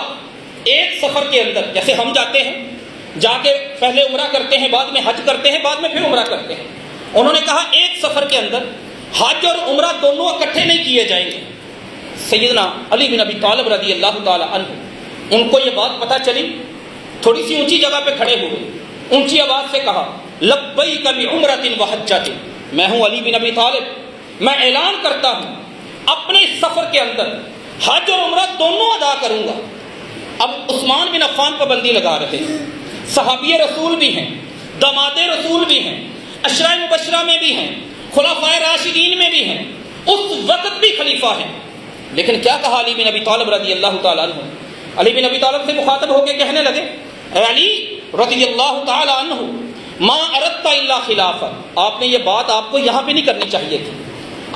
Speaker 1: ایک سفر کے اندر، جیسے ہم جاتے ہیں، جا کے پہلے عمرہ کرتے ہیں، بعد میں حج کرتے ہیں، بعد میں پھر عمرہ کرتے ہیں. انہوں نے کہا ایک سفر کے اندر حج اور عمرہ دونوں اکٹھے نہیں کیے جائیں گے. سیدنا علی بن ابی طالب رضی اللہ تعالی عنہ، ان کو یہ بات پتہ چلی، تھوڑی سی اونچی جگہ پہ کھڑے ہوئے، اونچی آواز سے کہا لبیک بعمرۃ وحجۃ. میں ہوں علی بن ابی طالب، میں اعلان کرتا ہوں اپنے اس سفر کے اندر حج اور عمرہ دونوں ادا کروں گا. اب عثمان بن عفان پابندی لگا رہے ہیں. صحابی رسول بھی ہیں، داماد رسول بھی ہیں، عشرہ مبشرہ میں بھی ہیں، خلفائے راشدین میں بھی ہیں، اس وقت بھی خلیفہ ہیں. لیکن کیا کہا علی بن ابی طالب رضی اللہ تعالیٰ عنہ؟ علی بن ابی طالب سے مخاطب ہو کے کہنے لگے، اے علی رضی اللہ تعالیٰ عنہ، ما اردت الا خلافا. آپ نے یہ بات آپ کو یہاں پہ نہیں کرنی چاہیے تھی،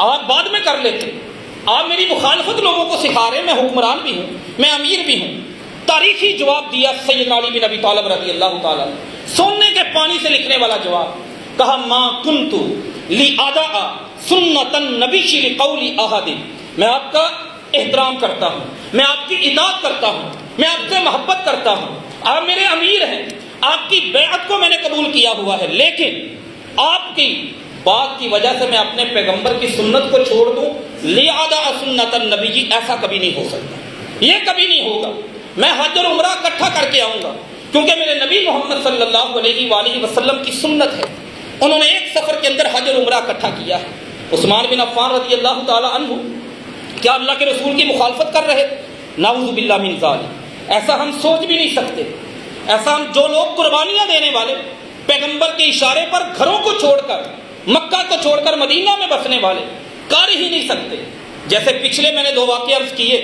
Speaker 1: آپ بعد میں کر لیتے. آپ میری مخالفت لوگوں کو سکھا رہے ہیں. میں حکمران بھی ہوں، میں امیر بھی ہوں. تاریخی جواب دیا سیدنا علی بن ابی طالب رضی اللہ تعالیٰ، سونے کے پانی سے لکھنے والا جواب. کہا ما کنت لأدع سنت النبی لقول احد. میں آپ کا احترام کرتا ہوں، میں آپ کی اطاعت کرتا ہوں، میں آپ سے محبت کرتا ہوں، آپ میرے امیر ہیں، آپ کی بیعت کو میں نے قبول کیا ہوا ہے، لیکن آپ کی بات کی وجہ سے میں اپنے پیغمبر کی سنت کو چھوڑ دوں. لأدع سنت النبی، جی ایسا کبھی نہیں ہو سکتا، یہ کبھی نہیں ہوگا. میں حج اور عمرہ اکٹھا کر کے آؤں گا، کیونکہ میرے نبی محمد صلی اللہ علیہ وآلہ وسلم کی سنت ہے. انہوں نے ایک سفر کے اندر حج اور عمرہ اکٹھا کیا ہے. عثمان بن عفان رضی اللہ تعالی عنہ کیا اللہ کے رسول کی مخالفت کر رہے تھے؟ نعوذ باللہ من ذالک. ایسا ہم سوچ بھی نہیں سکتے. ایسا ہم، جو لوگ قربانیاں دینے والے، پیغمبر کے اشارے پر گھروں کو چھوڑ کر، مکہ کو چھوڑ کر مدینہ میں بسنے والے، کر ہی نہیں سکتے. جیسے پچھلے میں نے 2 واقعے عرض کیے.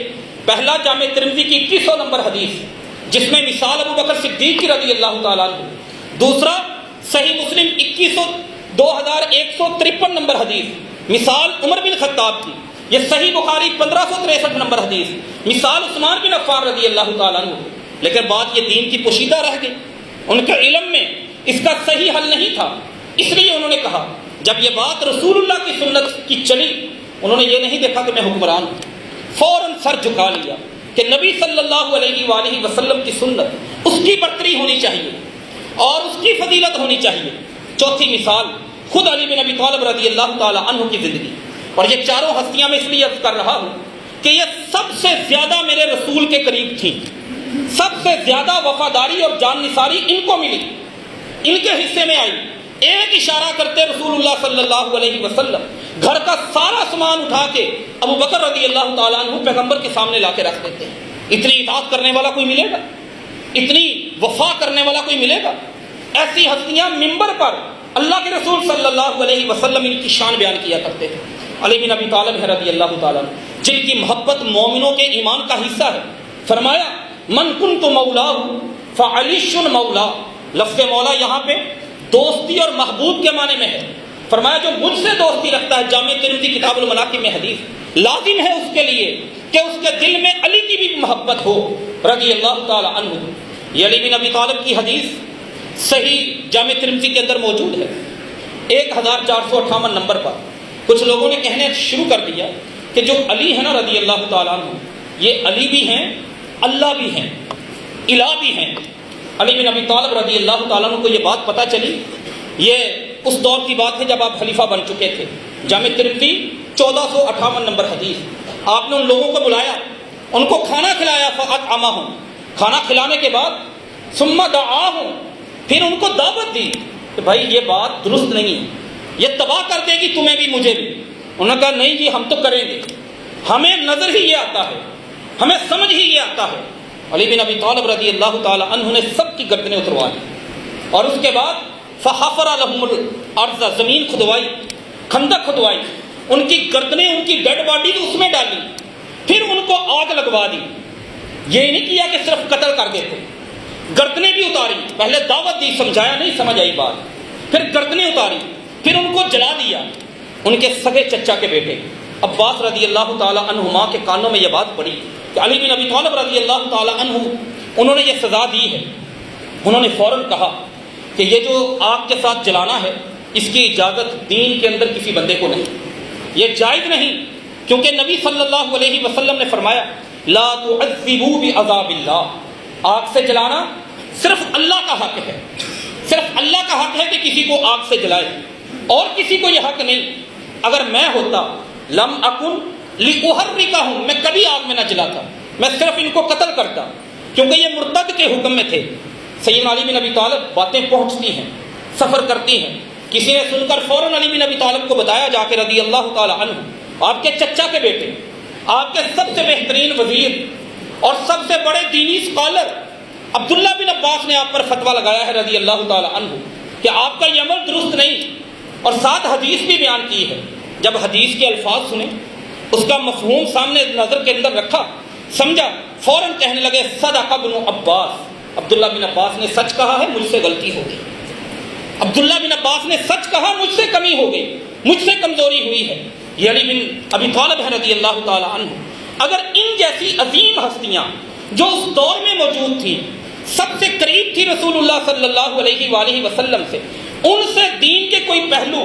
Speaker 1: پہلا جامع ترمذی کی 2100 نمبر حدیث، جس میں مثال ابو بکر صدیق کی رضی اللہ تعالیٰ عنہ. دوسرا صحیح مسلم 2153 نمبر حدیث، مثال عمر بن خطاب کی. یہ صحیح بخاری 1563 نمبر حدیث، مثال عثمان بن عفان رضی اللہ تعالیٰ عنہ. لیکن بات یہ دین کی پوشیدہ رہ گئی، ان کے علم میں اس کا صحیح حل نہیں تھا. اس لیے انہوں نے کہا، جب یہ بات رسول اللہ کی سنت کی چلی، انہوں نے یہ نہیں دیکھا کہ میں حکمران ہوں، فوراً سر جھکا لیا کہ نبی صلی اللہ علیہ وآلہ وسلم کی سنت، اس کی برتری ہونی چاہیے اور اس کی فضیلت ہونی چاہیے. چوتھی مثال خود علی بن ابی طالب رضی اللہ تعالی عنہ کی زندگی. اور یہ چاروں ہستیاں میں اس لیے عرض کر رہا ہوں کہ یہ سب سے زیادہ میرے رسول کے قریب تھیں، سب سے زیادہ وفاداری اور جان نثاری ان کو ملی، ان کے حصے میں آئی. ایک اشارہ کرتے رسول اللہ صلی اللہ علیہ وسلم گھر کا سارا سامان اٹھا کے ابو بکر رضی اللہ تعالیٰ عنہ پیغمبر کے سامنے لا کے رکھ دیتے ہیں. اتنی اطاعت کرنے والا کوئی ملے گا؟ اتنی وفا کرنے والا کوئی ملے گا؟ ایسی ہستیاں منبر پر اللہ کے رسول صلی اللہ علیہ وسلم ان کی شان بیان کیا کرتے تھے. علی بن ابی طالب رضی اللہ تعالیٰ عنہ، جن کی محبت مومنوں کے ایمان کا حصہ ہے. فرمایا من کنت مولاہ فعلی مولا. لفظ مولا یہاں پہ دوستی اور محبوب کے معنی میں ہے. فرمایا جو مجھ سے دوستی رکھتا ہے، جامع ترمذی کتاب المناقب میں حدیث، لازم ہے اس کے لیے کہ اس کے دل میں علی کی بھی محبت ہو رضی اللہ تعالی عنہ. یہ علی بن ابی طالب کی حدیث صحیح جامع ترمذی کے اندر موجود ہے 1458 نمبر پر. کچھ لوگوں نے کہنے شروع کر دیا کہ جو علی ہے نا رضی اللہ تعالیٰ عنہ، یہ علی بھی ہیں، اللہ بھی ہیں، الہ بھی ہیں. علی بن ابی طالب رضی اللہ تعالیٰ عنہ کو یہ بات پتہ چلی. یہ اس دور کی بات ہے جب آپ خلیفہ بن چکے تھے. جامع ترمذی 1458 نمبر حدیث. آپ نے ان لوگوں کو بلایا، ان کو کھانا کھلایا. فاطعمہم، کھانا کھلانے کے بعد ثم دعاہم، پھر ان کو دعوت دی کہ بھائی یہ بات درست نہیں ہے، یہ تباہ کر دے گی تمہیں بھی مجھے بھی۔ انہوں نے کہا نہیں جی ہم تو کریں گے، ہمیں نظر ہی یہ آتا ہے، ہمیں سمجھ ہی یہ آتا ہے۔ علی بن ابی طالب رضی اللہ تعالی عنہ نے سب کی گردنیں اتروا لی، اور اس کے بعد فحفر لهم الارض، زمین کھدوائی، خندق کھدوائی، ان کی گردنیں، ان کی ڈیڈ باڈی اس میں ڈالی، پھر ان کو آگ لگوا دی۔ یہ نہیں کیا کہ صرف قتل کر دیتے، گردنیں بھی اتاری، پہلے دعوت دی، سمجھایا نہیں، سمجھ آئی بات، پھر گردنیں اتاری، پھر ان کو جلا دیا۔ ان کے سگے چچا کے بیٹے عباس رضی اللہ تعالی عنہما کے کانوں میں یہ بات پڑی کہ علی بن ابی طالب رضی اللہ تعالی عنہ انہوں نے یہ سزا دی ہے۔ انہوں نے فوراً کہا کہ یہ جو آگ کے ساتھ جلانا ہے اس کی اجازت دین کے اندر کسی بندے کو نہیں، یہ جائز نہیں، کیونکہ نبی صلی اللہ علیہ وسلم نے فرمایا لا تعذبوا بعذاب اللہ، آگ سے جلانا صرف اللہ کا حق ہے، صرف اللہ کا حق ہے کہ کسی کو آگ سے جلائے، اور کسی کو یہ حق نہیں۔ اگر میں ہوتا لم اکن لأحرقہم، میں کبھی آگ میں نہ جلاتا، میں صرف ان کو قتل کرتا، کیونکہ یہ مرتد کے حکم میں تھے۔ سیدنا علی بن ابی طالب باتیں پہنچتی ہیں، سفر کرتی ہیں، کسی نے سن کر فوراً علی بن ابی طالب کو بتایا جا کے رضی اللہ تعالی عنہ، آپ کے چچا کے بیٹے، آپ کے سب سے بہترین وزیر اور سب سے بڑے دینی اسکالر عبداللہ بن عباس نے آپ پر فتویٰ لگایا ہے رضی اللہ تعالی عنہ کہ آپ کا یہ عمل درست نہیں، اور ساتھ حدیث بھی بیان کی ہے۔ جب حدیث کے الفاظ سنے، اس کا مفہوم سامنے نظر کے اندر رکھا، سمجھا، فوراً کہنے لگے صدق ابن عباس، عبداللہ بن عباس نے سچ کہا ہے، مجھ سے غلطی ہو گئی، عبداللہ بن عباس نے سچ کہا، مجھ سے کمی ہو گئی، مجھ سے کمزوری ہوئی ہے۔ یہ علی بن ابی طالب ہے رضی اللہ تعالی عنہ۔ اگر ان جیسی عظیم ہستیاں جو اس دور میں موجود تھیں، سب سے قریب تھی رسول اللہ صلی اللہ علیہ وآلہ وسلم سے، ان سے دین کے کوئی پہلو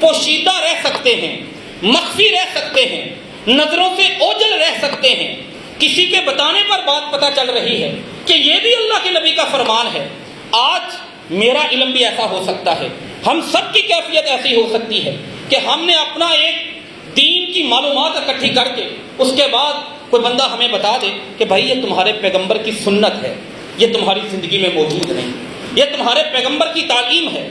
Speaker 1: پوشیدہ رہ سکتے ہیں، مخفی رہ سکتے ہیں، نظروں سے اوجھل رہ سکتے ہیں، کسی کے بتانے پر بات پتہ چل رہی ہے کہ یہ بھی اللہ کے نبی کا فرمان ہے، آج میرا علم بھی ایسا ہو سکتا ہے، ہم سب کی کیفیت ایسی ہو سکتی ہے کہ ہم نے اپنا ایک دین کی معلومات اکٹھی کر کے اس کے بعد کوئی بندہ ہمیں بتا دے کہ بھائی یہ تمہارے پیغمبر کی سنت ہے، یہ تمہاری زندگی میں موجود نہیں، یہ تمہارے پیغمبر کی تعلیم ہے،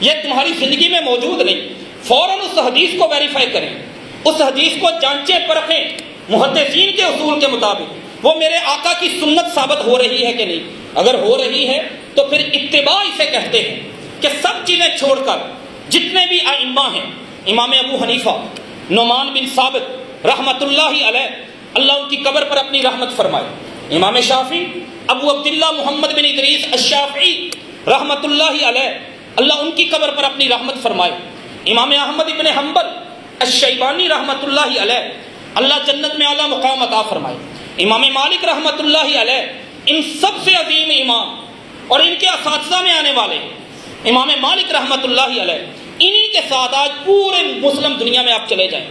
Speaker 1: یہ تمہاری زندگی میں موجود نہیں، فوراً اس حدیث کو ویریفائی کریں، اس حدیث کو جانچیں پرکھیں محدثین کے اصول کے مطابق، وہ میرے آقا کی سنت ثابت ہو رہی ہے کہ نہیں۔ اگر ہو رہی ہے تو پھر اتباع اسے کہتے ہیں کہ سب چیزیں چھوڑ کر جتنے بھی ائمہ ہیں، امام ابو حنیفہ، نعمان بن ثابت رحمۃ اللہ علیہ، اللہ ان کی قبر پر اپنی رحمت فرمائے، امام شافعی ابو عبداللہ محمد بن ادریس الشافعی رحمۃ اللہ علیہ، اللہ ان کی قبر پر اپنی رحمت فرمائے، امام احمد بن حنبل الشیبانی رحمۃ اللہ علیہ، اللہ جنت میں اعلیٰ مقام عطا فرمائے، امام مالک رحمۃ اللہ علیہ، ان سب سے عظیم امام اور ان کے اساتذہ میں آنے والے امام مالک رحمۃ اللہ علیہ، انہی کے ساتھ آج پورے مسلم دنیا میں آپ چلے جائیں،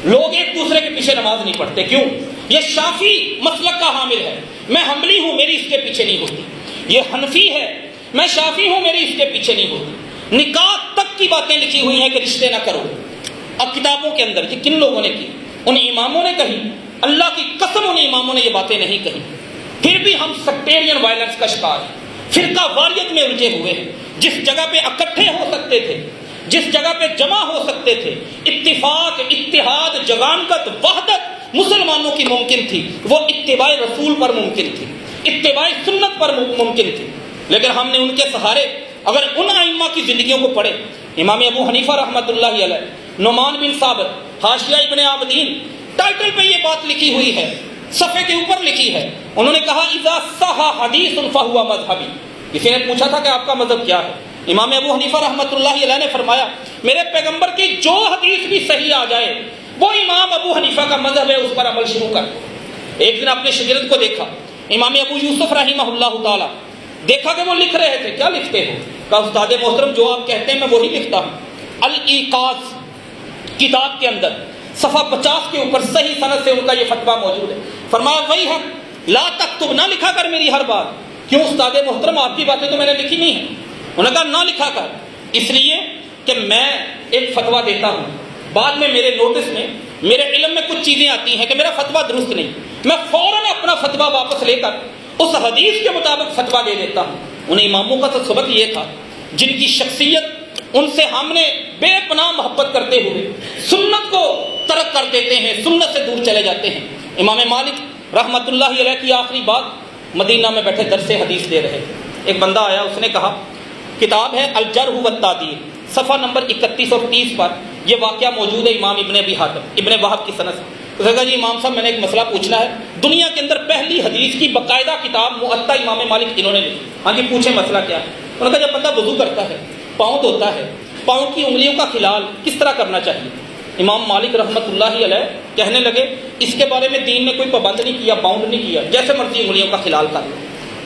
Speaker 1: لوگ ایک دوسرے کے پیچھے نماز نہیں پڑھتے، کیوں؟ یہ شافعی مسلک کا حامل ہے، میں حنبلی ہوں، میری اس کے پیچھے نہیں ہوتی، یہ حنفی ہے، میں شافعی ہوں، میری اس کے پیچھے نہیں ہوتی، نکاح تک کی باتیں لکھی ہوئی ہیں کہ رشتے نہ کرو، اب کتابوں کے اندر یہ کن لوگوں نے کی؟ ان اماموں نے کہی، اللہ کی قسم ان اماموں نے یہ باتیں نہیں کہی، پھر بھی ہم سیکٹیرین وائلنس کا شکار ہیں، فرقہ واریت میں الجھے ہوئے ہیں۔ جس جگہ پہ اکٹھے ہو سکتے تھے، جس جگہ پہ جمع ہو سکتے تھے، اتفاق، اتحاد، جگانگت، وحدت مسلمانوں کی ممکن تھی، وہ اتباع رسول پر ممکن تھی، اتباع سنت پر ممکن تھی، لیکن ہم نے ان کے سہارے اگر ان ائمہ کی زندگیوں کو پڑھے، امام ابو حنیفہ رحمۃ اللہ علیہ، نعمان بن ثابت، حاشیہ ابن عابدین، ٹائٹل پہ یہ بات لکھی ہوئی ہے، صفحے کے اوپر لکھی ہے، انہوں نے کہا اذا صح حدیث فہو مذہبی۔ کسی نے پوچھا تھا کہ آپ کا مذہب کیا ہے؟ امام ابو حنیفہ رحمۃ اللہ علیہ نے فرمایا میرے پیغمبر کی جو حدیث بھی صحیح آ جائے وہ امام ابو حنیفہ کا مذہب ہے، اس پر عمل شروع کر۔ ایک دن اپنے شاگرد کو دیکھا، امام ابو یوسف رحمہ اللہ تعالی، دیکھا کہ وہ لکھ رہے تھے، کیا لکھتے ہو؟ کہا استاد محترم جو آپ کہتے ہیں میں وہی لکھتا ہوں۔ الایقاظ کتاب کے اندر صفحہ 50 کے اوپر صحیح سند سے ان کا یہ فتویٰ موجود ہے۔ فرمایا وہی ہے، لا تکتب، نہ لکھا کر میری ہر بات۔ کیوں استاد محترم؟ آپ کی باتیں تو میں نے لکھی نہیں ہیں۔ انہوں نے کہا نہ لکھا کر، اس لیے کہ میں ایک فتویٰ دیتا ہوں، بعد میں میرے نوٹس میں، میرے علم میں کچھ چیزیں آتی ہیں کہ میرا فتویٰ درست نہیں، میں فوراً اپنا فتویٰ واپس لے کر اس حدیث کے مطابق فتویٰ دے دیتا ہوں۔ ان اماموں کا تو سبق یہ تھا جن کی شخصیت ان سے ہم نے بے پناہ محبت کرتے ہوئے سنت کو ترک کر دیتے ہیں، سنت سے دور چلے جاتے ہیں۔ امام مالک رحمۃ اللہ علیہ کی آخری بات مدینہ میں بیٹھے درس حدیث دے رہے تھے، ایک بندہ آیا، اس نے کہا کتاب ہے الجرح والتعدیل، صفحہ نمبر 31 اور 30 پر یہ واقعہ موجود ہے امام ابن ابی حاتم ابن وہب کی سند سے۔ اس نے کہا جی امام صاحب میں نے ایک مسئلہ پوچھنا ہے، دنیا کے اندر پہلی حدیث کی باقاعدہ کتاب موطا امام مالک انہوں نے لکھی۔ ہاں جی پوچھیں مسئلہ کیا ہے؟ انہوں نے کہا جب بندہ وضو کرتا ہے، پاؤں دھوتا ہے، پاؤں کی انگلیوں کا خلال کس طرح کرنا چاہیے؟ امام مالک رحمۃ اللہ علیہ کہنے لگے اس کے بارے میں دین نے کوئی پابند نہیں کیا، باؤنڈ نہیں کیا، جیسے مرضی انگلیوں کا خلال کر لو۔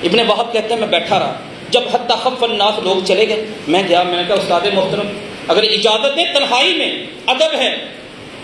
Speaker 1: ابن وہب کہتے ہیں میں بیٹھا رہا، جب حتی خف الناس لوگ چلے گئے، میں گیا، میں نے کہا استاد محترم اگر اجازت ہے تنہائی میں ادب ہے،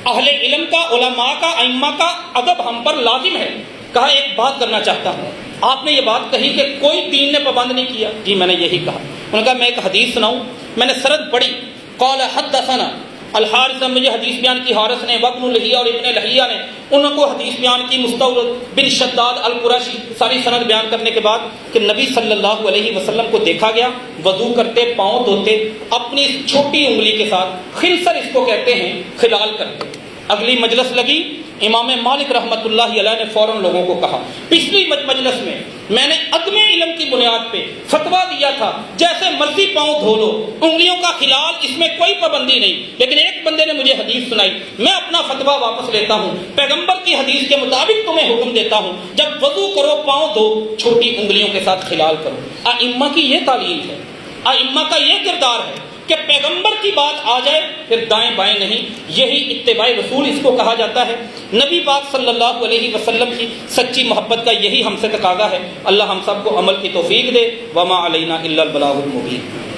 Speaker 1: اہل علم کا، علماء کا، ائمہ کا ادب ہم پر لازم ہے۔ کہا ایک بات کرنا چاہتا ہوں، آپ نے یہ بات کہی کہ کوئی دین نے پابند نہیں کیا۔ جی میں نے یہی کہا۔ انہوں نے کہا میں ایک حدیث سناؤں؟ میں نے سند پڑھی، قال حدثنا الحارث نے مجھے حدیث بیان کی، حارث نے، وابن لہیہ اور ابن لہیہ نے انہوں کو حدیث بیان کی، مستورد بن شداد القرشی، ساری سند بیان کرنے کے بعد کہ نبی صلی اللہ علیہ وسلم کو دیکھا گیا وضو کرتے، پاؤں دھوتے، اپنی چھوٹی انگلی کے ساتھ خنصر اس کو کہتے ہیں خلال کرتے۔ اگلی مجلس لگی، امام مالک رحمۃ اللہ علیہ نے فوراً لوگوں کو کہا پچھلی مجلس میں نے عدم علم کی بنیاد پہ فتویٰ دیا تھا جیسے مرضی پاؤں دھو لو، انگلیوں کا خلال اس میں کوئی پابندی نہیں، لیکن ایک بندے نے مجھے حدیث سنائی، میں اپنا فتویٰ واپس لیتا ہوں، پیغمبر کی حدیث کے مطابق تمہیں حکم دیتا ہوں جب وضو کرو پاؤں دھو، چھوٹی انگلیوں کے ساتھ خلال کرو۔ ائمہ کی یہ تعلیم ہے، ائمہ کا یہ کردار ہے کہ پیغمبر کی بات آ جائے پھر دائیں بائیں نہیں، یہی اتباع رسول اس کو کہا جاتا ہے۔ نبی پاک صلی اللہ علیہ وسلم کی سچی محبت کا یہی ہم سے تقاضا ہے۔ اللہ ہم سب کو عمل کی توفیق دے۔ وما علینا الا البلاغ المبین۔